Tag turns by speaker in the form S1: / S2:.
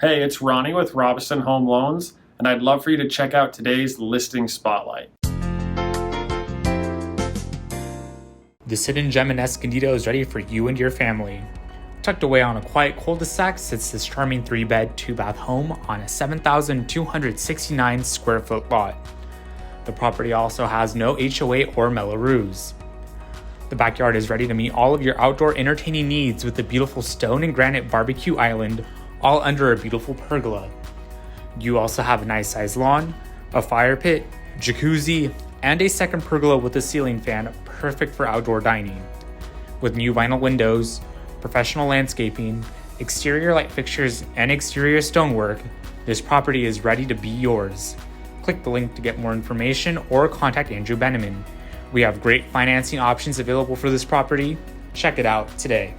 S1: Hey, it's Ronnie with Robinson Home Loans, and I'd love for you to check out today's listing spotlight.
S2: This hidden gem in Escondido is ready for you and your family. Tucked away on a quiet cul-de-sac sits this charming 3-bed, 2-bath home on a 7,269 square foot lot. The property also has no HOA or Mellos Roos. The backyard is ready to meet all of your outdoor entertaining needs with a beautiful stone and granite barbecue island, all under a beautiful pergola. You also have a nice sized lawn, a fire pit, jacuzzi, and a second pergola with a ceiling fan, perfect for outdoor dining. With new vinyl windows, professional landscaping, exterior light fixtures, and exterior stonework, this property is ready to be yours. Click the link to get more information or contact Andrew Benneman. We have great financing options available for this property. Check it out today.